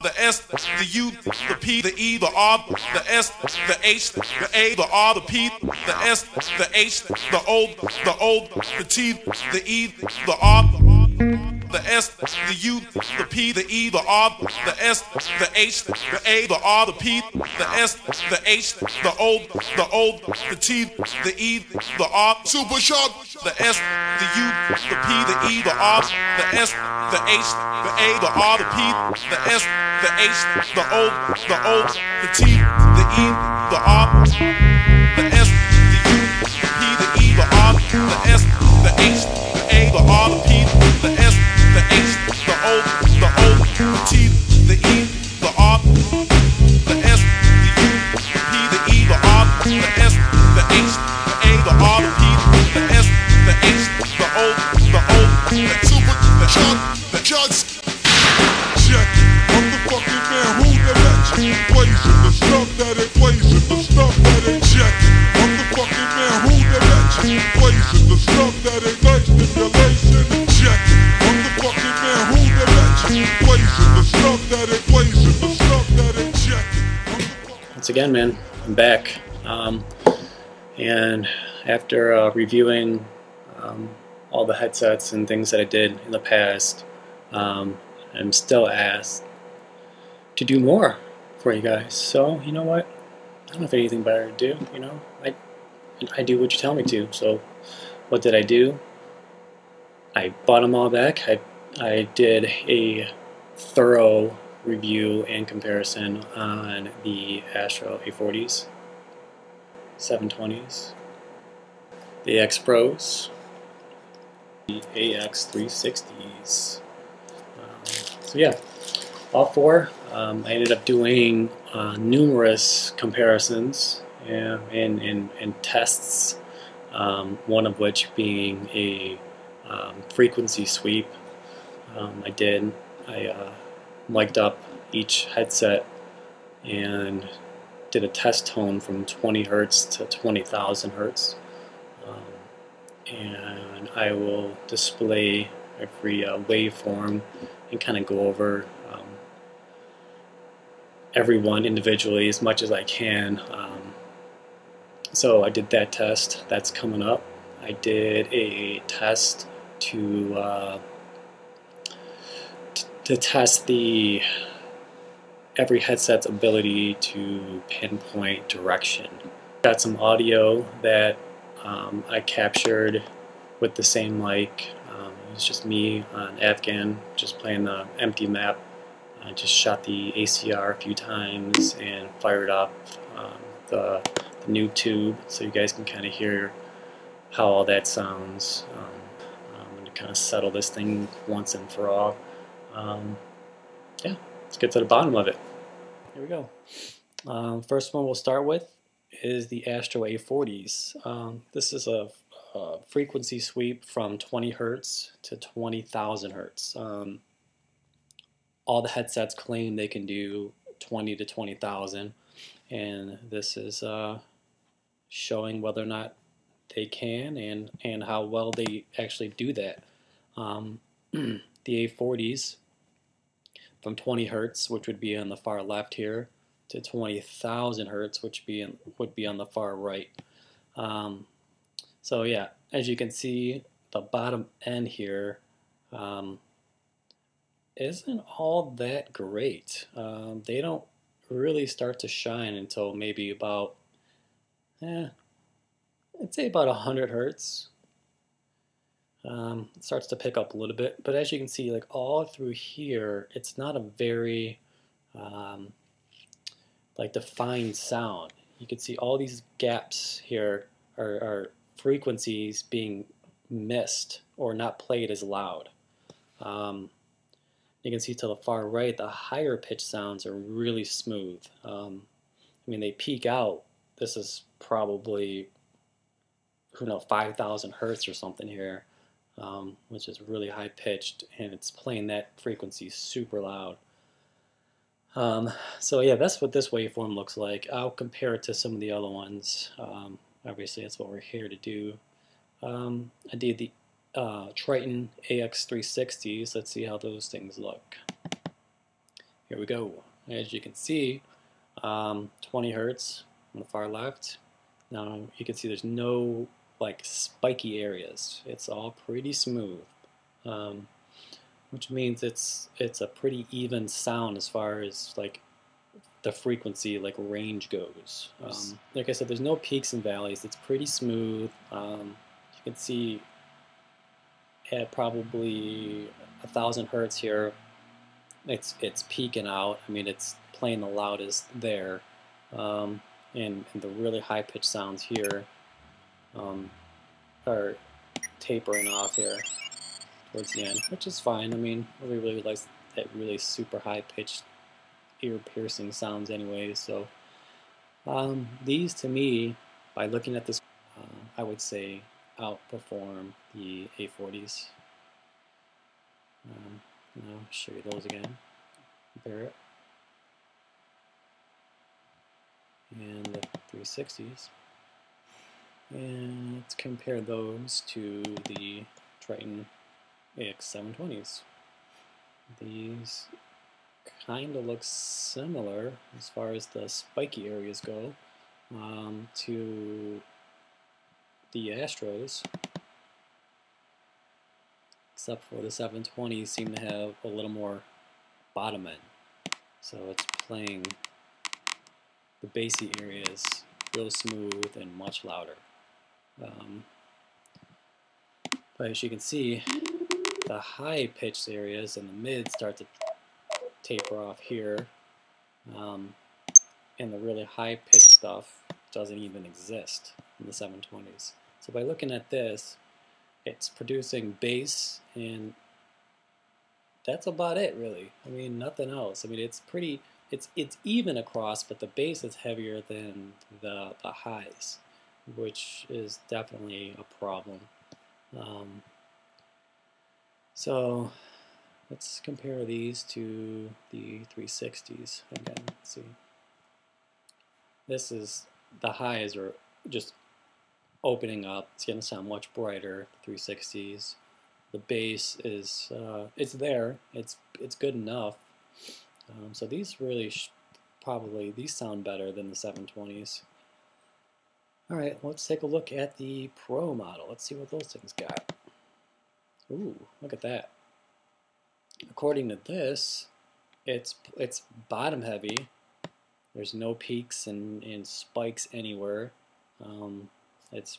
the S, the U, the P, the E, the R, the S, the H, the A, the R, the P, the S, the H, the O, the T, the E, the R, the S, the U, the P, the E, the R, the S, the H, the A, the R, the P, the S, the H, the O, the T, the E, the R, super sharp, the S, the U, the P, the E, the R, the S, the H, the A, the R, the P, the S, the H, the O, the T, the E, the R, the S, the U, the P, the E, the R, the S, the H, the A, the R, the P, the S, the H, the O, the T, the E, the R, the S, the U, the P, the E, the R, the S, the H, the A, the R, the P, the S, the H, the O, the super, the chug, the jugs. Check it. I'm the fucking man who the legend. Blazing the stuff that it blazing, the stuff that it check it. I'm the fucking man who the legend. Blazing the stuff that it nice stimulation. Check it. I'm the fucking man who the legend. Blazing the stuff that it blazing, the stuff that it check it. Once again, man, I'm back. And after reviewing all the headsets and things that I did in the past, I'm still asked to do more for you guys. So, you know what? I don't have anything better to do, you know? I do what you tell me to. So, what did I do? I bought them all back. I did a thorough review and comparison on the Astro A40s, 720s, the X Pros, the AX360s. So yeah, all four. I ended up doing numerous comparisons and tests, one of which being a frequency sweep. I mic'd up each headset and did a test tone from 20 hertz to 20,000 hertz. And I will display every waveform and kind of go over every one individually as much as I can. So I did that test. That's coming up. I did a test to test every headset's ability to pinpoint direction. Got some audio that I captured with the same mic. It was just me on Afghan, just playing the empty map. I just shot the ACR a few times and fired up the new tube so you guys can kind of hear how all that sounds. I'm going to kind of settle this thing once and for all. Yeah, let's get to the bottom of it. Here we go. First one we'll start with is the Astro A40s. This is a frequency sweep from 20 hertz to 20,000 hertz. All the headsets claim they can do 20 to 20,000, and this is showing whether or not they can and how well they actually do that. The A40s from 20 hertz, which would be on the far left here, to 20,000 hertz, which would be on the far right. So yeah, as you can see, the bottom end here isn't all that great. They don't really start to shine until maybe about, I'd say about 100 hertz. It starts to pick up a little bit, but as you can see, like all through here, it's not a very like defined sound. You can see all these gaps here are frequencies being missed or not played as loud. You can see to the far right, the higher pitch sounds are really smooth. I mean, they peak out. This is probably, who knows, 5,000 hertz or something here, which is really high pitched, and it's playing that frequency super loud. So yeah, that's what this waveform looks like. I'll compare it to some of the other ones. Obviously, that's what we're here to do. I did the Tritton AX360s. Let's see how those things look. here we go. As you can see, 20 hertz on the far left. Now you can see there's no like spiky areas. It's all pretty smooth, which means it's a pretty even sound as far as like the frequency, like range goes. Like I said, there's no peaks and valleys. It's pretty smooth. You can see at probably 1,000 hertz here, it's peaking out. I mean, it's playing the loudest there, and the really high pitched sounds here are tapering off here towards the end, which is fine. I mean, nobody really likes that really super high pitched, ear piercing sounds anyway. So these, to me, by looking at this, I would say outperform the A40s. I'll show you those again. Compare it. And the 360s. And let's compare those to the Tritton AX720s. These kind of look similar as far as the spiky areas go to the Astros, except for the 720s seem to have a little more bottom end, so it's playing the bassy areas real smooth and much louder. But as you can see, the high pitched areas and the mid start to taper off here, and the really high pitched stuff doesn't even exist in the 720s. So by looking at this, it's producing bass, and that's about it really. I mean, nothing else. I mean, it's pretty, it's even across, but the bass is heavier than the highs, which is definitely a problem. So let's compare these to the 360s again. Let's see. This is, the highs are just opening up. It's going to sound much brighter. The 360s. The bass is it's there. It's good enough. So these really probably these sound better than the 720s. All right, let's take a look at the Pro model. Let's see what those things got. Ooh, look at that. According to this, it's bottom heavy. There's no peaks and spikes anywhere. It's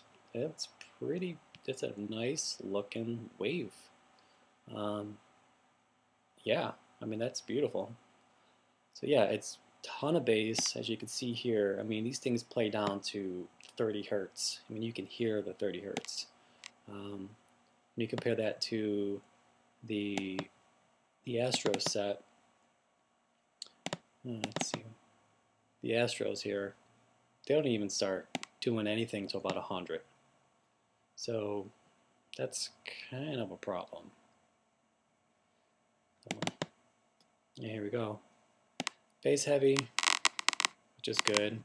pretty. It's a nice looking wave. Yeah, I mean, that's beautiful. So yeah, it's ton of bass, as you can see here. I mean, these things play down to 30 hertz. I mean, you can hear the 30 hertz. When you compare that to the Astro set, let's see, the Astros here, they don't even start doing anything till about 100. So that's kind of a problem. Yeah, here we go. Bass heavy, which is good,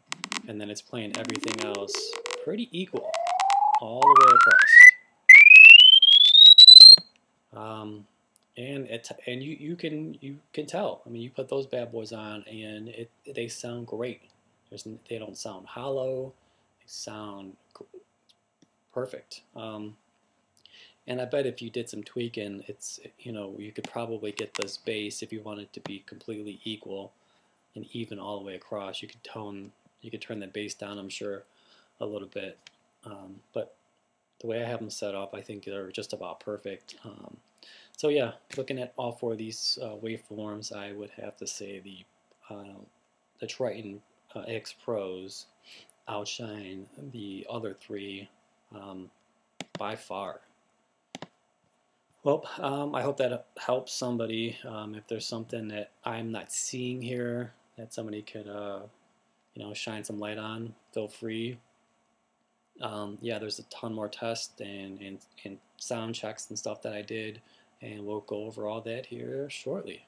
and then it's playing everything else pretty equal all the way across. And you can tell. I mean, you put those bad boys on, and they sound great. They don't sound hollow. They sound perfect. And I bet if you did some tweaking, you could probably get this bass, if you want it to be completely equal and even all the way across. You could turn the bass down, I'm sure, a little bit. But the way I have them set up, I think they're just about perfect. So yeah, looking at all four of these waveforms, I would have to say the Tritton X Pros outshine the other three by far. Well, I hope that helps somebody. If there's something that I'm not seeing here that somebody could, shine some light on, feel free. Yeah, there's a ton more tests and sound checks and stuff that I did, and we'll go over all that here shortly.